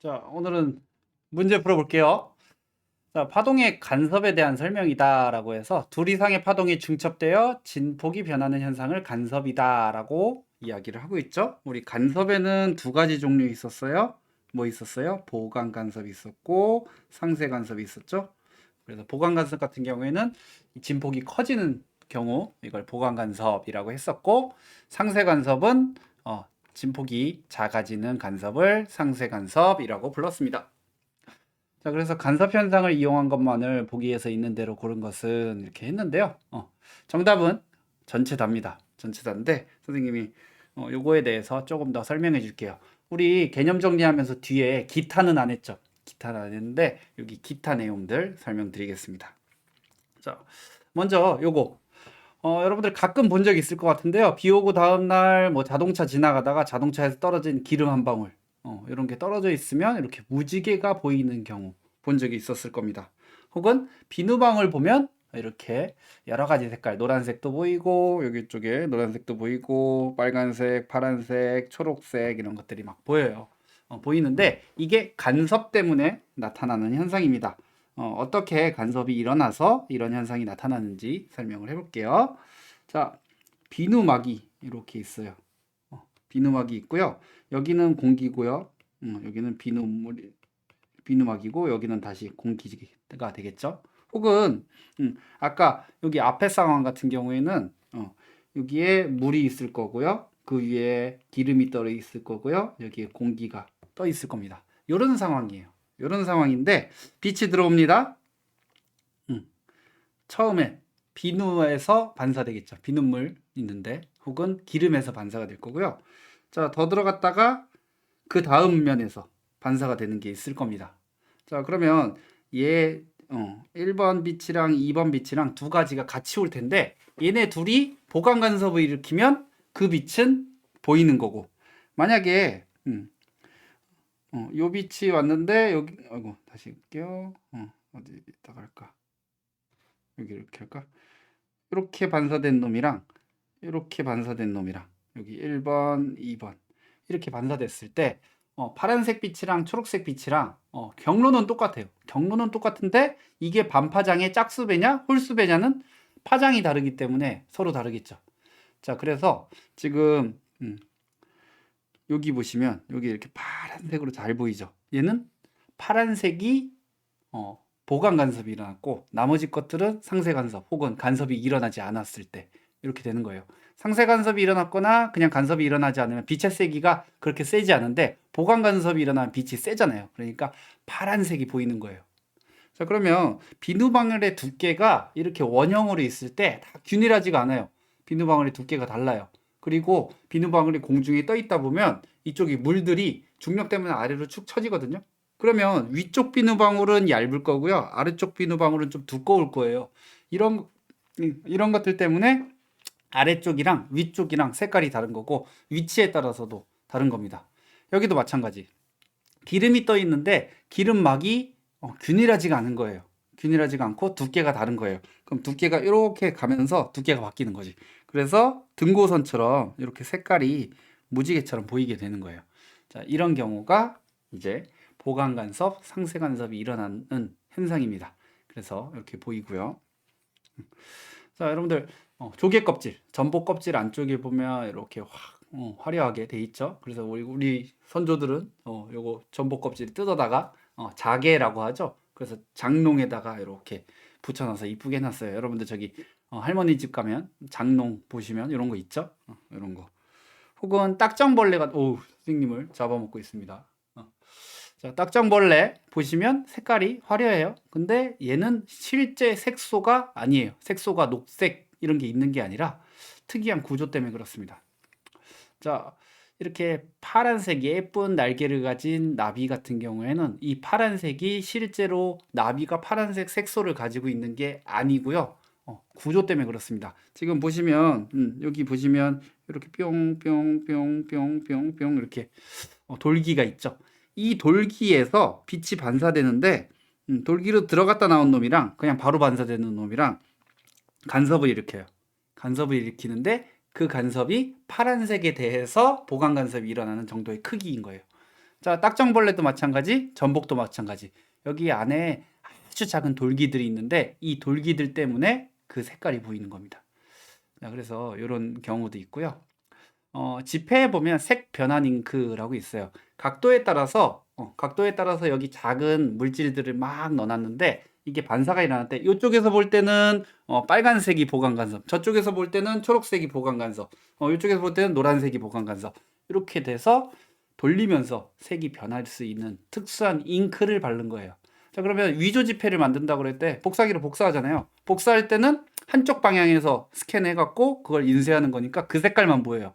자, 오늘은 문제 풀어볼게요. 자, 파동의 간섭에 대한 설명이다라고 해서 둘 이상의 파동이 중첩되어 진폭이 변하는 현상을 간섭이다라고 이야기를 하고 있죠. 우리 간섭에는 두 가지 종류 있었어요. 뭐 있었어요? 보강 간섭이 있었고 상쇄 간섭이 있었죠. 그래서 보강 간섭 같은 경우에는 이 진폭이 커지는 경우 이걸 보강 간섭이라고 했었고, 상쇄 간섭은 진폭이 작아지는 간섭을 상쇄 간섭이라고 불렀습니다. 자, 그래서 간섭 현상을 이용한 것만을 보기에서 있는 대로 고른 것은 이렇게 했는데요. 정답은 전체 답니다. 전체 다인데 선생님이 요거에 대해서 조금 더 설명해 줄게요. 우리 개념 정리하면서 뒤에 기타는 안 했죠. 기타는 안 했는데 여기 기타 내용들 설명드리겠습니다. 자, 먼저 요거 여러분들 가끔 본 적 있을 것 같은데요. 비 오고 다음날 뭐 자동차 지나가다가 자동차에서 떨어진 기름 한 방울, 이런 게 떨어져 있으면 이렇게 무지개가 보이는 경우 본 적이 있었을 겁니다. 혹은 비누방울 보면 이렇게 여러 가지 색깔, 노란색도 보이고 여기 쪽에 노란색도 보이고 빨간색, 파란색, 초록색 이런 것들이 막 보여요. 보이는데 이게 간섭 때문에 나타나는 현상입니다. 어떻게 간섭이 일어나서 이런 현상이 나타나는지 설명을 해볼게요. 자, 비누막이 이렇게 있어요. 비누막이 있고요. 여기는 공기고요. 여기는 비누막이고 여기는 다시 공기가 되겠죠. 혹은 아까 여기 앞에 상황 같은 경우에는 여기에 물이 있을 거고요. 그 위에 기름이 떠 있을 거고요. 여기에 공기가 떠 있을 겁니다. 이런 상황이에요. 이런 상황인데 빛이 들어옵니다. 처음에 비누에서 반사되겠죠. 비눗물 있는데 혹은 기름에서 반사가 될 거고요. 자, 더 들어갔다가 그 다음 면에서 반사가 되는 게 있을 겁니다. 자, 그러면 얘 1번 빛이랑 2번 빛이랑 두 가지가 같이 올 텐데 얘네 둘이 보강 간섭을 일으키면 그 빛은 보이는 거고, 만약에 요 빛이 왔는데 여기 아이고 다시 할게요. 어디다가 할까? 여기 이렇게 할까? 이렇게 반사된 놈이랑 이렇게 반사된 놈이랑 여기 1번, 2번 이렇게 반사됐을 때 파란색 빛이랑 초록색 빛이랑 경로는 똑같아요. 경로는 똑같은데 이게 반파장의 짝수배냐 홀수배냐는 파장이 다르기 때문에 서로 다르겠죠. 자, 그래서 지금 여기 보시면 여기 이렇게 파란색으로 잘 보이죠. 얘는 파란색이 보강 간섭이 일어났고 나머지 것들은 상쇄 간섭 혹은 간섭이 일어나지 않았을 때 이렇게 되는 거예요. 상쇄 간섭이 일어났거나 그냥 간섭이 일어나지 않으면 빛의 세기가 그렇게 세지 않은데 보강 간섭이 일어나면 빛이 세잖아요. 그러니까 파란색이 보이는 거예요. 자, 그러면 비누방울의 두께가 이렇게 원형으로 있을 때 다 균일하지가 않아요. 비누방울의 두께가 달라요. 그리고 비누방울이 공중에 떠 있다 보면 이쪽이 물들이 중력 때문에 아래로 축 처지거든요. 그러면 위쪽 비누방울은 얇을 거고요. 아래쪽 비누방울은 좀 두꺼울 거예요. 이런 것들 때문에 아래쪽이랑 위쪽이랑 색깔이 다른 거고 위치에 따라서도 다른 겁니다. 여기도 마찬가지. 기름이 떠 있는데 기름막이 균일하지가 않은 거예요. 균일하지가 않고 두께가 다른 거예요. 그럼 두께가 이렇게 가면서 두께가 바뀌는 거지. 그래서 등고선처럼 이렇게 색깔이 무지개처럼 보이게 되는 거예요. 자, 이런 경우가 이제 보강 간섭, 상쇄 간섭이 일어나는 현상입니다. 그래서 이렇게 보이고요. 자, 여러분들 조개 껍질, 전복 껍질 안쪽에 보면 이렇게 화려하게 돼 있죠. 그래서 우리 선조들은 요거 전복 껍질 뜯어다가 자개라고 하죠. 그래서 장롱에다가 이렇게 붙여놔서 이쁘게 해놨어요. 여러분들 저기 할머니 집 가면 장롱 보시면 이런 거 있죠. 이런 거. 혹은 딱정벌레가 선생님을 잡아먹고 있습니다. 자, 딱정벌레 보시면 색깔이 화려해요. 근데 얘는 실제 색소가 아니에요. 색소가 녹색 이런 게 있는 게 아니라 특이한 구조 때문에 그렇습니다. 자, 이렇게 파란색 예쁜 날개를 가진 나비 같은 경우에는 이 파란색이 실제로 나비가 파란색 색소를 가지고 있는 게 아니고요. 구조 때문에 그렇습니다. 지금 보시면 여기 보시면 이렇게 뿅뿅뿅뿅뿅뿅 이렇게 돌기가 있죠. 이 돌기에서 빛이 반사되는데 돌기로 들어갔다 나온 놈이랑 그냥 바로 반사되는 놈이랑 간섭을 일으켜요. 간섭을 일으키는데 그 간섭이 파란색에 대해서 보강 간섭이 일어나는 정도의 크기인 거예요. 자, 딱정벌레도 마찬가지, 전복도 마찬가지. 여기 안에 아주 작은 돌기들이 있는데 이 돌기들 때문에 그 색깔이 보이는 겁니다. 자, 그래서 이런 경우도 있고요. 지폐에 보면 색 변환 잉크라고 있어요. 각도에 따라서 여기 작은 물질들을 막 넣어놨는데 이게 반사가 일어날 때 이쪽에서 볼 때는 빨간색이 보강 간섭, 저쪽에서 볼 때는 초록색이 보강 간섭, 이쪽에서 볼 때는 노란색이 보강 간섭, 이렇게 돼서 돌리면서 색이 변할 수 있는 특수한 잉크를 바른 거예요. 자, 그러면 위조 지폐를 만든다고 그럴 때 복사기로 복사하잖아요. 복사할 때는 한쪽 방향에서 스캔해갖고 그걸 인쇄하는 거니까 그 색깔만 보여요.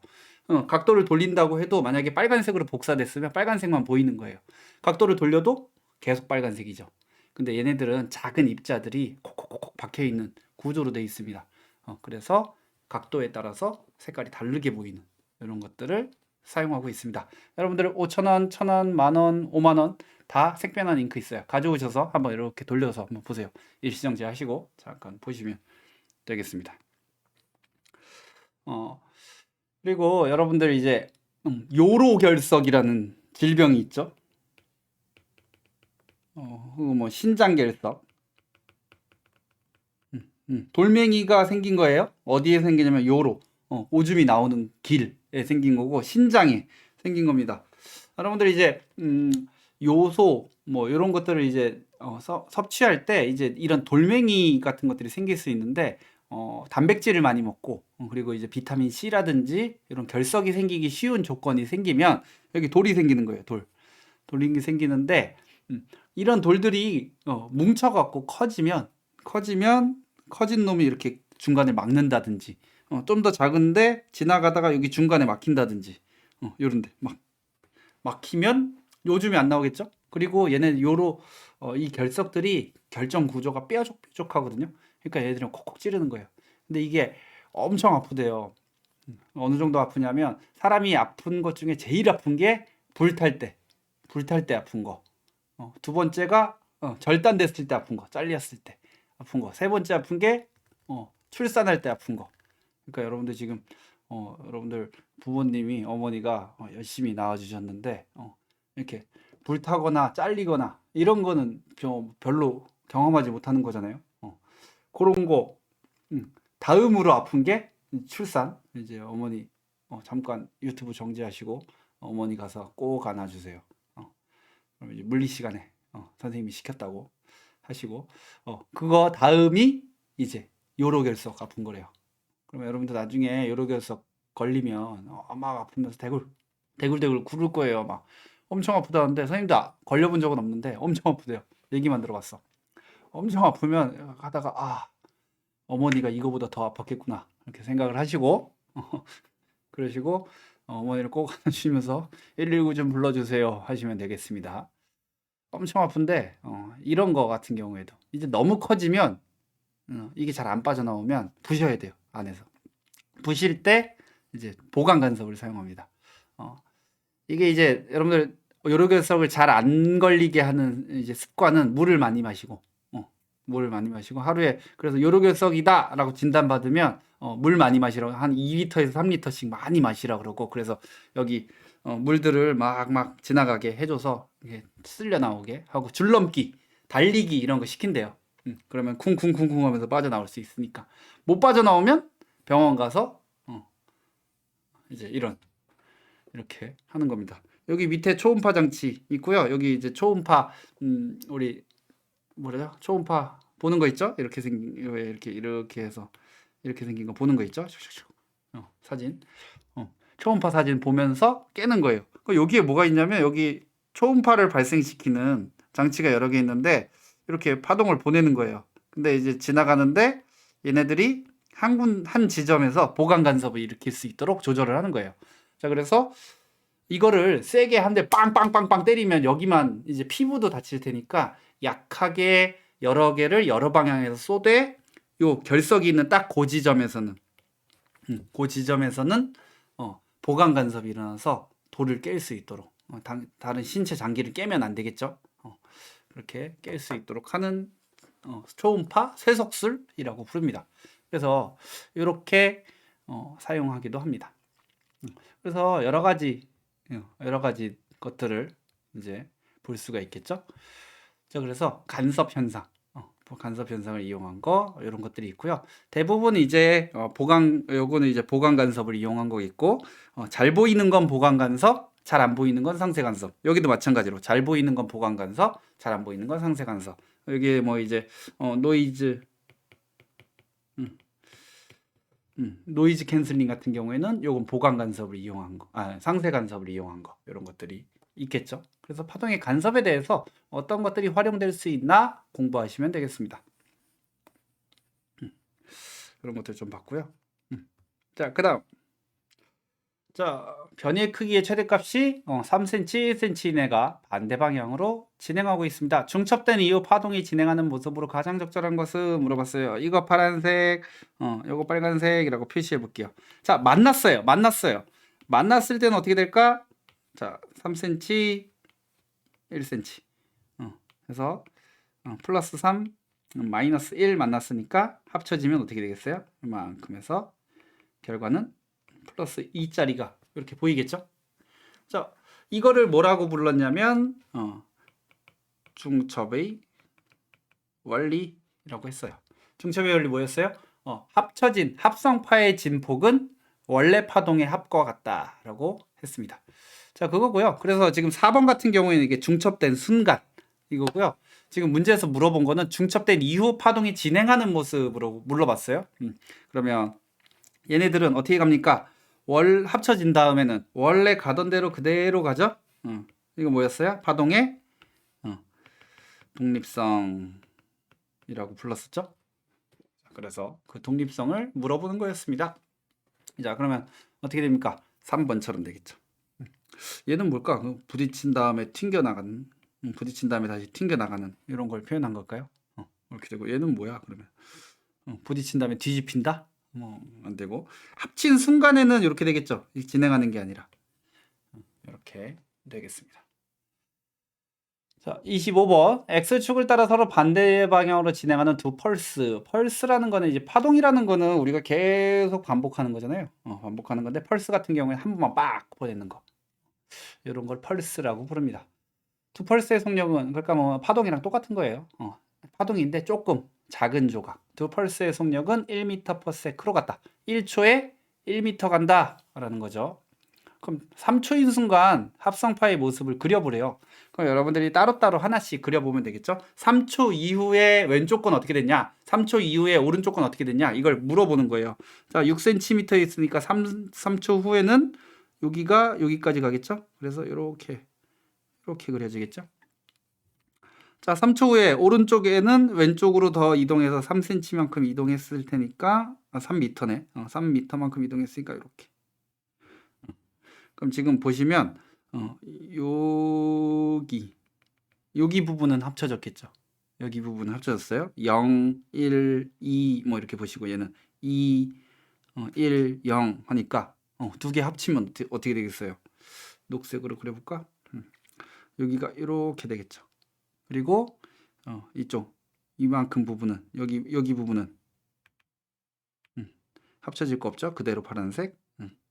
각도를 돌린다고 해도 만약에 빨간색으로 복사됐으면 빨간색만 보이는 거예요. 각도를 돌려도 계속 빨간색이죠. 근데 얘네들은 작은 입자들이 콕콕콕 박혀 있는 구조로 되어 있습니다. 그래서 각도에 따라서 색깔이 다르게 보이는 이런 것들을 사용하고 있습니다. 여러분들 5,000원, 1,000원, 만원, 5만원 다 색변환 잉크 있어요. 가져오셔서 한번 이렇게 돌려서 한번 보세요. 일시정지 하시고 잠깐 보시면 되겠습니다. 그리고 여러분들 이제 요로결석이라는 질병이 있죠. 뭐 신장결석. 돌멩이가 생긴 거예요. 어디에 생기냐면 요로, 오줌이 나오는 길에 생긴 거고 신장에 생긴 겁니다. 여러분들 이제 요소 뭐 이런 것들을 이제 섭취할 때 이제 이런 돌멩이 같은 것들이 생길 수 있는데 단백질을 많이 먹고 그리고 이제 비타민 C라든지 이런 결석이 생기기 쉬운 조건이 생기면 여기 돌이 생기는 거예요. 돌이 생기는데 이런 돌들이 뭉쳐갖고 커지면 커진 놈이 이렇게 중간에 막는다든지 좀 더 작은데 지나가다가 여기 중간에 막힌다든지 요런데 막히면 요즘이 안 나오겠죠? 그리고 얘네 이 결석들이 결정 구조가 뾰족뾰족하거든요. 그러니까 얘들은 콕콕 찌르는 거예요. 근데 이게 엄청 아프대요. 어느 정도 아프냐면 사람이 아픈 것 중에 제일 아픈 게 불탈 때 아픈 거. 두 번째가 절단됐을 때 아픈 거, 잘렸을 때 아픈 거. 세 번째 아픈 게 출산할 때 아픈 거. 그러니까 여러분들 지금 여러분들 부모님이 어머니가 열심히 낳아주셨는데 이렇게 불타거나 잘리거나 이런 거는 별로 경험하지 못하는 거잖아요. 그런 거 다음으로 아픈 게 출산. 이제 어머니 잠깐 유튜브 정지하시고 어머니 가서 꼭 안아주세요. 그럼 이제 물리 시간에 선생님이 시켰다고 하시고 그거 다음이 이제 요로결석 아픈 거래요. 그러면 여러분들 나중에 요로결석 걸리면 막 아프면서 대굴대굴 구를 거예요. 막 엄청 아프다는데 선생님도 걸려본 적은 없는데 엄청 아프대요. 얘기만 들어봤어. 엄청 아프면 하다가 어머니가 이거보다 더 아팠겠구나 이렇게 생각을 하시고 그러시고 어머니를 꼭 안아주시면서 119 좀 불러주세요 하시면 되겠습니다. 엄청 아픈데 이런 거 같은 경우에도 이제 너무 커지면 이게 잘 안 빠져나오면 부셔야 돼요. 안에서 부실 때 이제 보강 간섭을 사용합니다. 이게 이제 여러분들 요로결석을 잘 안 걸리게 하는 이제 습관은 물을 많이 마시고 하루에 그래서 요로결석이다라고 진단받으면 물 많이 마시라고 한 2리터에서 3리터씩 많이 마시라 그러고 그래서 여기 물들을 막 지나가게 해줘서 이게 쓸려 나오게 하고 줄넘기, 달리기 이런 거 시킨대요. 그러면 쿵쿵쿵쿵 하면서 빠져나올 수 있으니까 못 빠져나오면 병원 가서 이제 이렇게 하는 겁니다. 여기 밑에 초음파 장치 있고요. 여기 이제 초음파 우리 뭐래요? 초음파 보는 거 있죠? 이렇게 해서 이렇게 생긴 거 보는 거 있죠? 사진. 초음파 사진 보면서 깨는 거예요. 여기에 뭐가 있냐면 여기 초음파를 발생시키는 장치가 여러 개 있는데 이렇게 파동을 보내는 거예요. 근데 이제 지나가는데 얘네들이 한 지점에서 보강 간섭을 일으킬 수 있도록 조절을 하는 거예요. 자, 그래서 이거를 세게 한 대 빵빵빵빵 때리면 여기만 이제 피부도 다칠 테니까 약하게 여러 개를 여러 방향에서 쏘되 요 결석이 있는 딱 그 지점에서는 보강 간섭이 일어나서 돌을 깰 수 있도록 다른 신체 장기를 깨면 안 되겠죠. 그렇게 깰 수 있도록 하는 초음파 쇠석술이라고 부릅니다. 그래서 이렇게 사용하기도 합니다. 그래서 여러 가지 것들을 이제 볼 수가 있겠죠. 자, 그래서 간섭 현상, 간섭 현상을 이용한 거 이런 것들이 있고요. 대부분 이제 요거는 이제 보강 간섭을 이용한 거 있고, 잘 보이는 건 보강 간섭, 잘 안 보이는 건 상쇄 간섭. 여기도 마찬가지로 잘 보이는 건 보강 간섭, 잘 안 보이는 건 상쇄 간섭. 여기 뭐 이제 노이즈 노이즈 캔슬링 같은 경우에는 요건 보강 간섭을 이용한 거, 상쇄 간섭을 이용한 거 이런 것들이 있겠죠. 그래서 파동의 간섭에 대해서 어떤 것들이 활용될 수 있나 공부하시면 되겠습니다. 그런 것들 좀 봤고요. 자, 그다음 변이의 크기의 최대값이 3cm, 1cm 이내가 반대 방향으로 진행하고 있습니다. 중첩된 이후 파동이 진행하는 모습으로 가장 적절한 것은 물어봤어요. 이거 파란색, 이거 빨간색이라고 표시해 볼게요. 자, 만났어요. 만났을 때는 어떻게 될까? 자, 3cm, 1cm. 그래서 플러스 3, 마이너스 1 만났으니까 합쳐지면 어떻게 되겠어요? 이만큼 해서 결과는 플러스 2짜리가 이렇게 보이겠죠? 자, 이거를 뭐라고 불렀냐면 중첩의 원리라고 했어요. 중첩의 원리 뭐였어요? 합쳐진 합성파의 진폭은 원래 파동의 합과 같다라고 했습니다. 자, 그거고요. 그래서 지금 4번 같은 경우에는 이게 중첩된 순간 이거고요. 지금 문제에서 물어본 거는 중첩된 이후 파동이 진행하는 모습으로 물어봤어요. 그러면 얘네들은 어떻게 갑니까? 합쳐진 다음에는 원래 가던 대로 그대로 가죠? 이거 뭐였어요? 파동의 독립성이라고 불렀었죠? 그래서 그 독립성을 물어보는 거였습니다. 자, 그러면 어떻게 됩니까? 3번처럼 되겠죠. 얘는 뭘까? 부딪힌 다음에 튕겨나가는, 부딪힌 다음에 다시 튕겨나가는 이런 걸 표현한 걸까요? 이렇게 되고 얘는 뭐야 그러면? 부딪힌 다음에 뒤집힌다? 안 되고 합친 순간에는 이렇게 되겠죠. 진행하는 게 아니라 이렇게 되겠습니다. 자, 25번 X축을 따라 서로 반대 방향으로 진행하는 두 펄스라는 거는 이제 파동이라는 거는 우리가 계속 반복하는 거잖아요. 반복하는 건데 펄스 같은 경우에 한 번만 빡 보내는 거 이런 걸 펄스라고 부릅니다. 두 펄스의 속력은 그러니까 뭐 파동이랑 똑같은 거예요. 파동인데 조금 작은 조각. 두 펄스의 속력은 1m/s로 갔다. 1초에 1m 간다 라는 거죠. 그럼 3초인 순간 합성파의 모습을 그려보래요. 그럼 여러분들이 따로따로 하나씩 그려보면 되겠죠. 3초 이후에 왼쪽 건 어떻게 됐냐, 3초 이후에 오른쪽 건 어떻게 됐냐, 이걸 물어보는 거예요. 자, 6cm 있으니까 3초 후에는 여기가 여기까지 가겠죠. 그래서 이렇게 그려지겠죠. 자, 3초 후에 오른쪽에는 왼쪽으로 더 이동해서 3cm만큼 이동했을 테니까 3m네. 3m만큼 이동했으니까 이렇게. 그럼 지금 보시면 여기 부분은 합쳐졌겠죠. 여기 부분은 합쳐졌어요. 0, 1, 2 뭐 이렇게 보시고 얘는 2, 1, 0 하니까 두 개 합치면 어떻게 되겠어요? 녹색으로 그려볼까? 여기가 이렇게 되겠죠. 그리고 이쪽 이만큼 부분은 여기 부분은 합쳐질 거 없죠? 그대로 파란색.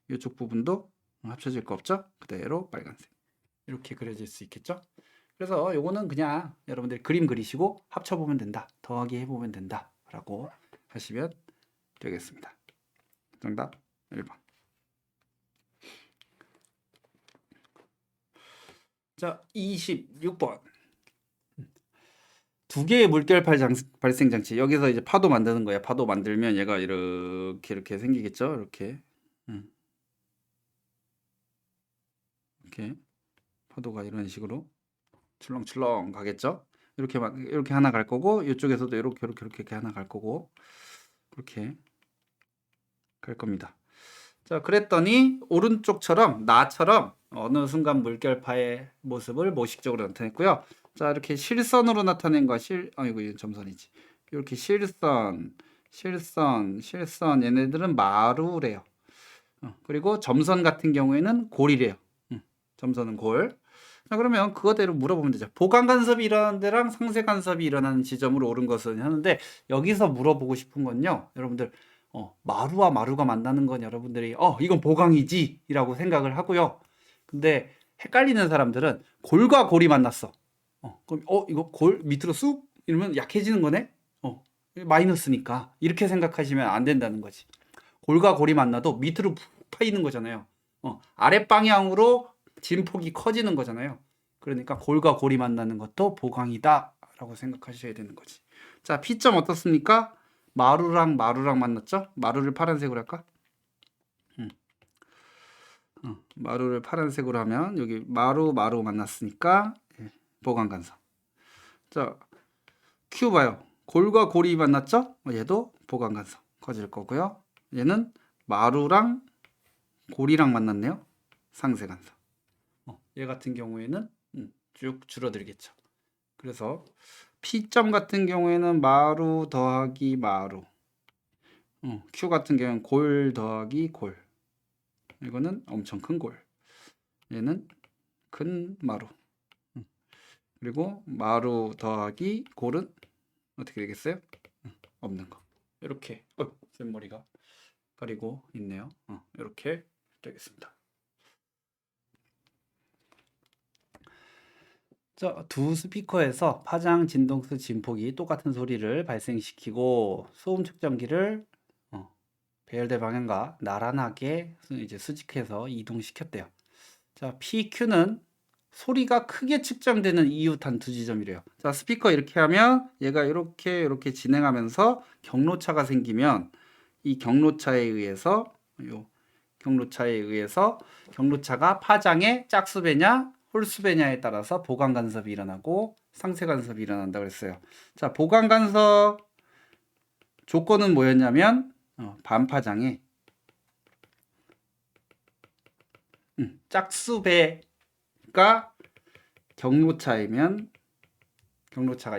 이쪽 부분도 합쳐질 거 없죠? 그대로 빨간색. 이렇게 그려질 수 있겠죠? 그래서 요거는 그냥 여러분들이 그림 그리시고 합쳐보면 된다, 더하기 해보면 된다 라고 하시면 되겠습니다. 정답 1번. 자, 26번. 두 개의 물결파 발생 장치. 여기서 이제 파도 만드는 거야. 파도 만들면 얘가 이렇게 생기겠죠? 이렇게 파도가 이런 식으로 출렁출렁 가겠죠? 이렇게 하나 갈 거고, 이쪽에서도 이렇게 하나 갈 거고, 그렇게 갈 겁니다. 자, 그랬더니 오른쪽처럼 나처럼 어느 순간 물결파의 모습을 모식적으로 나타냈고요. 자, 이렇게 실선으로 나타낸 거 아이고 이건 점선이지. 이렇게 실선 얘네들은 마루래요. 그리고 점선 같은 경우에는 골이래요. 점선은 골. 자, 그러면 그거대로 물어보면 되죠. 보강 간섭이 일어나는 데랑 상쇄 간섭이 일어나는 지점으로 옳은 것은 하는데, 여기서 물어보고 싶은 건요, 여러분들 마루와 마루가 만나는 건 여러분들이 이건 보강이지 이라고 생각을 하고요. 근데 헷갈리는 사람들은 골과 골이 만났어. 그럼 이거 골 밑으로 쑥 이러면 약해지는 거네. 마이너스니까 이렇게 생각하시면 안 된다는 거지. 골과 골이 만나도 밑으로 푹 파이는 거잖아요. 아랫 방향으로 진폭이 커지는 거잖아요. 그러니까 골과 골이 만나는 것도 보강이다 라고 생각하셔야 되는 거지. 자, P점 어떻습니까? 마루랑 마루랑 만났죠? 마루를 파란색으로 할까? 마루를 파란색으로 하면 여기 마루 마루 만났으니까 보강간섭. 자, Q 봐요. 골과 골이 만났죠? 얘도 보강간섭 커질 거고요. 얘는 마루랑 골이랑 만났네요. 상쇄간섭. 얘 같은 경우에는 쭉 줄어들겠죠. 그래서 P점 같은 경우에는 마루 더하기 마루, Q 같은 경우는 골 더하기 골. 이거는 엄청 큰 골. 얘는 큰 마루. 그리고 마루 더하기 골은 어떻게 되겠어요? 없는 거. 이렇게 쌤머리가 가리고 있네요. 이렇게 되겠습니다. 자, 두 스피커에서 파장, 진동수, 진폭이 똑같은 소리를 발생시키고 소음 측정기를 배열대 방향과 나란하게 이제 수직해서 이동시켰대요. 자, PQ는 소리가 크게 측정되는 이웃한 두 지점이래요. 자, 스피커 이렇게 하면 얘가 이렇게 진행하면서 경로차가 생기면 이 경로차에 의해서 경로차가 파장의 짝수배냐 홀수배냐에 따라서 보강 간섭이 일어나고 상쇄 간섭이 일어난다 그랬어요. 자, 보강 간섭 조건은 뭐였냐면 반파장에 짝수배가 경로차가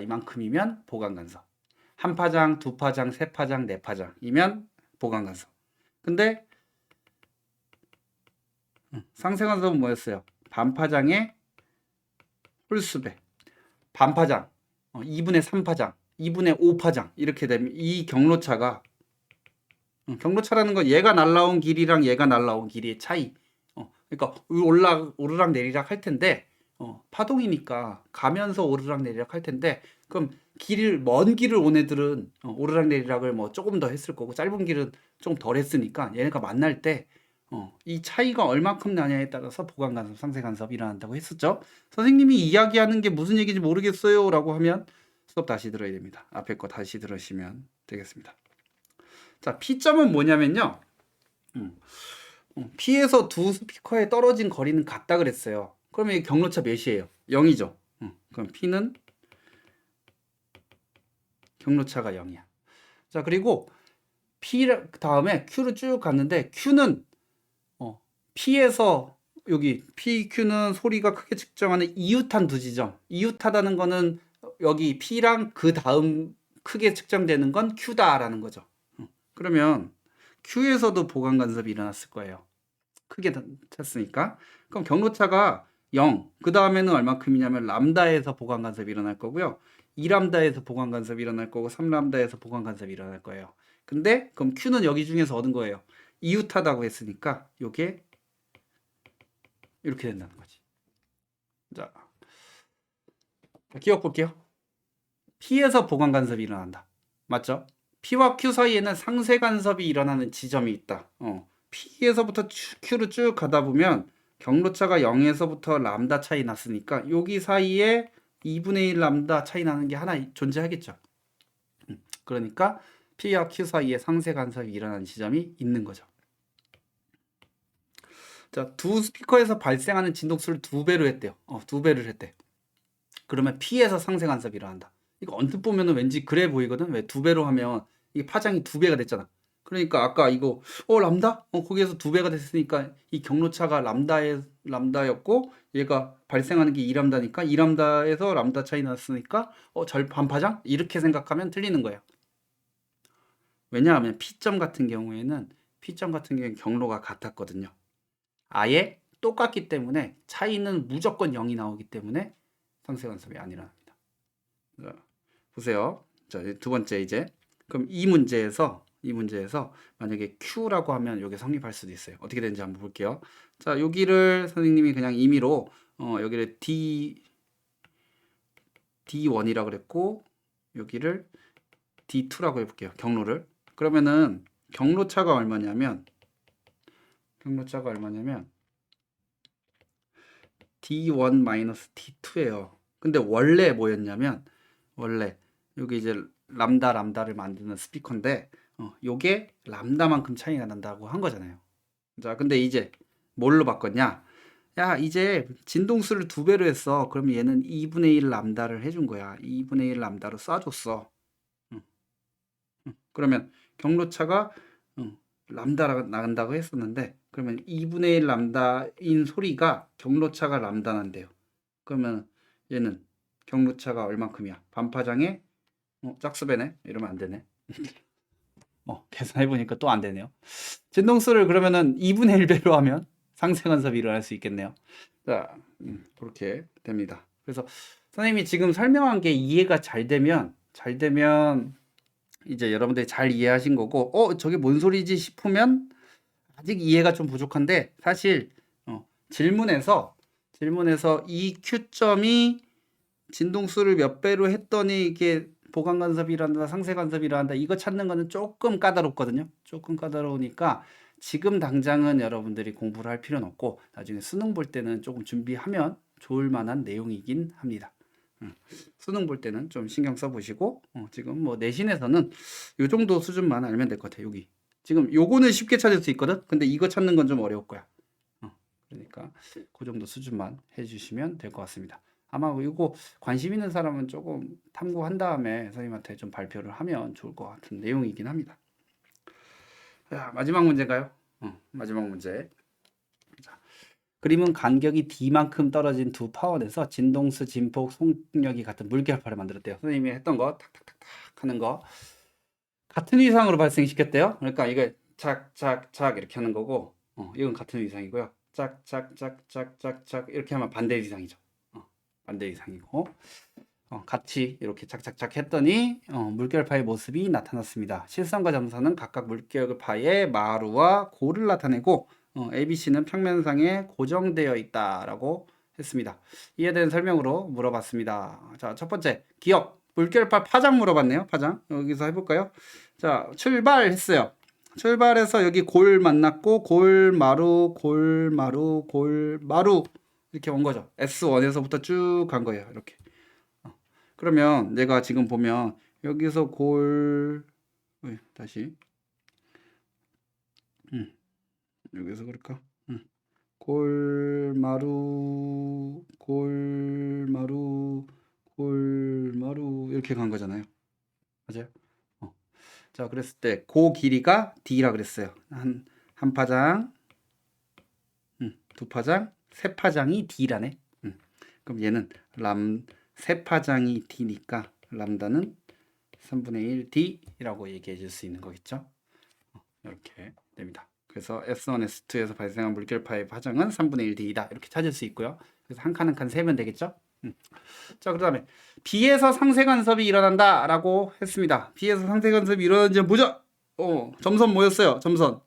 이만큼이면 보강 간섭. 한 파장, 두 파장, 세 파장, 네 파장이면 보강 간섭. 근데 상쇄 간섭은 뭐였어요? 반파장의 홀수배. 반파장, 2분의 3파장, 2분의 5파장 이렇게 되면 이 경로차가 경로차라는 건 얘가 날라온 길이랑 얘가 날라온 길이의 차이. 그러니까 오르락 내리락 할 텐데 파동이니까 가면서 오르락 내리락 할 텐데 그럼 먼 길을 온 애들은 오르락 내리락을 뭐 조금 더 했을 거고 짧은 길은 조금 덜 했으니까 얘네가 만날 때 이 차이가 얼마큼 나냐에 따라서 보강 간섭, 상쇄 간섭이 일어난다고 했었죠. 선생님이 이야기하는 게 무슨 얘기인지 모르겠어요 라고 하면 수업 다시 들어야 됩니다. 앞에 거 다시 들으시면 되겠습니다. 자, P점은 뭐냐면요. P에서 두 스피커에 떨어진 거리는 같다 그랬어요. 그러면 이 경로차 몇이에요? 0이죠. 그럼 P는 경로차가 0이야. 자, 그리고 P 다음에 Q를 쭉 갔는데 Q는 P에서 여기 PQ는 소리가 크게 측정하는 이웃한 두 지점. 이웃하다는 거는 여기 P랑 그 다음 크게 측정되는 건 Q다라는 거죠. 그러면 Q에서도 보강 간섭이 일어났을 거예요. 크게 찼으니까. 그럼 경로차가 0. 그 다음에는 얼마큼이냐면 람다에서 보강 간섭이 일어날 거고요. 2람다에서 보강 간섭이 일어날 거고 3람다에서 보강 간섭이 일어날 거예요. 근데 그럼 Q는 여기 중에서 얻은 거예요. 이웃하다고 했으니까 요게 이렇게 된다는 거지. 자, 기억 볼게요. P에서 보강 간섭이 일어난다. 맞죠? P와 Q 사이에는 상쇄 간섭이 일어나는 지점이 있다. P에서부터 Q로 쭉 가다 보면 경로차가 0에서부터 람다 차이 났으니까 여기 사이에 2분의 1 람다 차이 나는 게 하나 존재하겠죠. 그러니까 P와 Q 사이에 상쇄 간섭이 일어나는 지점이 있는 거죠. 자, 두 스피커에서 발생하는 진동수를 2배로 했대요. 2배를 했대. 그러면 P에서 상쇄 간섭이 일어난다. 이거 언뜻 보면은 왠지 그래 보이거든. 왜 2배로 하면 이게 파장이 2배가 됐잖아. 그러니까 아까 이거 람다? 거기에서 2배가 됐으니까 이 경로차가 람다였고 얘가 발생하는 게 2람다니까 2람다에서 람다 차이 났으니까 반파장? 이렇게 생각하면 틀리는 거예요. 왜냐하면 P점 같은 경우에는 경로가 같았거든요. 아예 똑같기 때문에 차이는 무조건 0이 나오기 때문에 상쇄 간섭이 안 일어납니다. 자, 보세요. 자, 두 번째 이제 그럼 이 문제에서 이 문제에서 만약에 Q라고 하면 이게 성립할 수도 있어요. 어떻게 되는지 한번 볼게요. 자, 여기를 선생님이 그냥 임의로 여기를 D1이라고 그랬고 여기를 D2라고 해볼게요. 경로를. 그러면은 경로차가 얼마냐면 D1-D2예요. 근데 원래 뭐였냐면 원래 여기 이제 람다를 만드는 스피커인데 요게 람다만큼 차이가 난다고 한 거잖아요. 자, 근데 이제 뭘로 바꿨냐? 야, 이제 진동수를 2배로 했어. 그럼 얘는 2분의 1 람다를 해준 거야. 2분의 1 람다로 쏴줬어. 그러면 경로차가 람다가 나간다고 했었는데 그러면 2분의 1 람다인 소리가 경로차가 람다 난대요. 그러면 얘는 경로차가 얼만큼이야? 반파장에 짝수배네? 이러면 안 되네. 계산해보니까 또 안 되네요. 진동수를 그러면은 2분의 1배로 하면 상쇄간섭이 일어날 수 있겠네요. 자, 그렇게 됩니다. 그래서 선생님이 지금 설명한 게 이해가 잘 되면 이제 여러분들이 잘 이해하신 거고, 저게 뭔 소리지 싶으면 아직 이해가 좀 부족한데, 사실 질문에서 이 Q점이 진동수를 몇 배로 했더니 이게 보강간섭이란다, 상쇄간섭이란다, 이거 찾는 거는 조금 까다롭거든요. 조금 까다로우니까 지금 당장은 여러분들이 공부를 할 필요는 없고 나중에 수능 볼 때는 조금 준비하면 좋을 만한 내용이긴 합니다. 수능 볼 때는 좀 신경 써보시고 지금 뭐 내신에서는 요 정도 수준만 알면 될 것 같아요. 여기 지금 요거는 쉽게 찾을 수 있거든. 근데 이거 찾는 건 좀 어려울 거야. 그러니까 그 정도 수준만 해주시면 될 것 같습니다. 아마 이거 관심 있는 사람은 조금 탐구한 다음에 선생님한테 좀 발표를 하면 좋을 것 같은 내용이긴 합니다. 자, 마지막 문제인가요? 마지막 문제. 자, 그림은 간격이 D만큼 떨어진 두 파원에서 진동수, 진폭, 속력이 같은 물결파를 만들었대요. 선생님이 했던 거 탁탁탁탁 하는 거 같은 위상으로 발생시켰대요. 그러니까 이거 착착착 이렇게 하는 거고 이건 같은 위상이고요. 짝짝짝짝짝짝 이렇게 하면 반대 위상이죠. 반대 위상이고 같이 이렇게 착착착 했더니 물결파의 모습이 나타났습니다. 실선과 점선은 각각 물결파의 마루와 고를 나타내고 ABC는 평면상에 고정되어 있다라고 했습니다. 이에 대한 설명으로 물어봤습니다. 자, 첫 번째 기억 물결파 파장 물어봤네요. 파장 여기서 해볼까요? 자, 출발했어요. 출발해서 여기 골 만났고 골마루 이렇게 온 거죠. S1에서부터 쭉 간 거예요. 이렇게. 그러면 내가 지금 보면 여기서 다시 여기서 그럴까? 골마루 이렇게 간 거잖아요. 맞아요? 자, 그랬을 때 그 길이가 D라 그랬어요. 한 파장, 두 파장, 세 파장이 D라네. 그럼 얘는 세 파장이 D니까 람다는 3분의 1 D라고 얘기해 줄 수 있는 거겠죠. 이렇게 됩니다. 그래서 S1, S2에서 발생한 물결파의 파장은 3분의 1 D이다. 이렇게 찾을 수 있고요. 그래서 한 칸 한 칸 세면 되겠죠. 자, 그 다음에 B에서 상쇄간섭이 일어난다 라고 했습니다. B에서 상쇄간섭이 일어나는지 보자. 점선 뭐였어요? 점선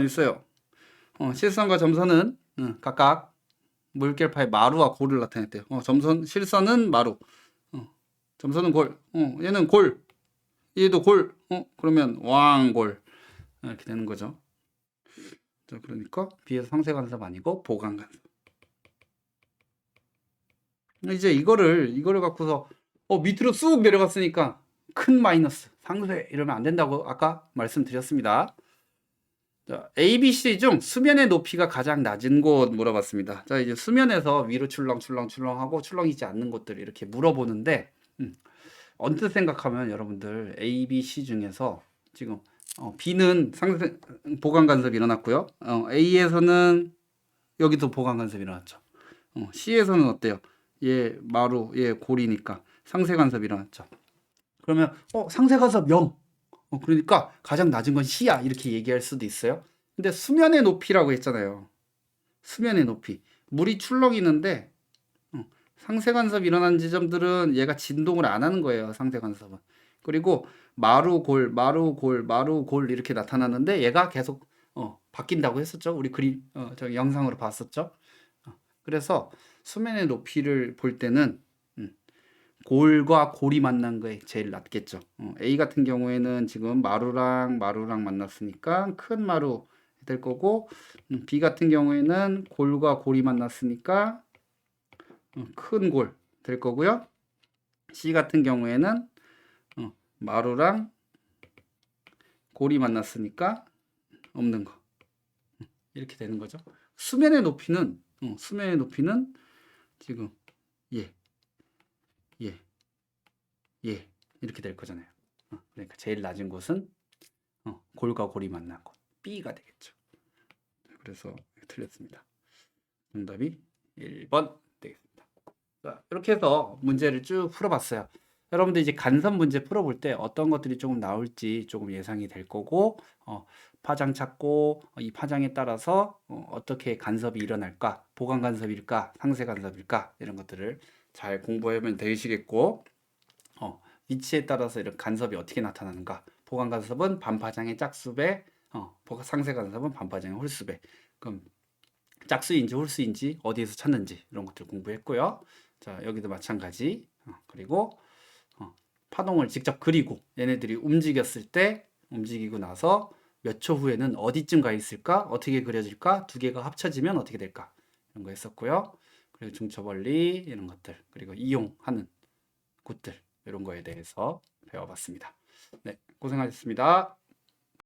있어요. 실선과 점선은 각각 물결파의 마루와 골을 나타냈대요. 실선은 마루, 점선은 골, 얘는 골, 얘도 골, 그러면 왕골 이렇게 되는 거죠. 자, 그러니까 B에서 상쇄간섭 아니고 보강간섭. 이제 이거를 갖고서 밑으로 쑥 내려갔으니까 큰 마이너스 상쇄 이러면 안 된다고 아까 말씀드렸습니다. 자, ABC 중 수면의 높이가 가장 낮은 곳 물어봤습니다. 자, 이제 수면에서 위로 출렁출렁하고 출렁이지 않는 곳들 이렇게 물어보는데 언뜻 생각하면 여러분들 ABC 중에서 지금 B는 보강간섭이 일어났고요. A에서는 여기도 보강간섭이 일어났죠. C에서는 어때요? 얘 마루, 얘 골이니까 상쇄간섭이 일어났죠. 그러면 상쇄간섭 0. 그러니까 가장 낮은 건 C야 이렇게 얘기할 수도 있어요. 근데 수면의 높이라고 했잖아요. 수면의 높이. 물이 출렁이는데 상쇄간섭이 일어난 지점들은 얘가 진동을 안 하는 거예요. 상쇄간섭은. 그리고 마루 골 이렇게 나타나는데 얘가 계속 바뀐다고 했었죠. 우리 그림 저기 영상으로 봤었죠. 그래서 수면의 높이를 볼 때는 골과 골이 만난 게 제일 낫겠죠. A 같은 경우에는 지금 마루랑 만났으니까 큰 마루 될 거고, B 같은 경우에는 골과 골이 만났으니까 큰 골 될 거고요. C 같은 경우에는 마루랑 골이 만났으니까 없는 거. 이렇게 되는 거죠. 수면의 높이는 지금 예, 예, 예 이렇게 될 거잖아요. 그러니까 제일 낮은 곳은 골과 골이 만난 곳 B가 되겠죠. 그래서 틀렸습니다. 정답이 1번 되겠습니다. 자, 이렇게 해서 문제를 쭉 풀어봤어요. 여러분들 이제 간섭 문제 풀어볼 때 어떤 것들이 조금 나올지 조금 예상이 될 거고, 파장 찾고 이 파장에 따라서 어떻게 간섭이 일어날까, 보강 간섭일까, 상쇄 간섭일까 이런 것들을 잘 공부하면 되시겠고, 위치에 따라서 이런 간섭이 어떻게 나타나는가, 보강 간섭은 반파장의 짝수배, 상쇄 간섭은 반파장의 홀수배. 그럼 짝수인지 홀수인지 어디에서 찾는지 이런 것들 공부했고요. 자, 여기도 마찬가지. 그리고 파동을 직접 그리고 얘네들이 움직이고 나서 몇 초 후에는 어디쯤 가 있을까? 어떻게 그려질까? 두 개가 합쳐지면 어떻게 될까? 이런 거 했었고요. 그리고 중첩원리 이런 것들, 그리고 이용하는 곳들 이런 거에 대해서 배워봤습니다. 네, 고생하셨습니다.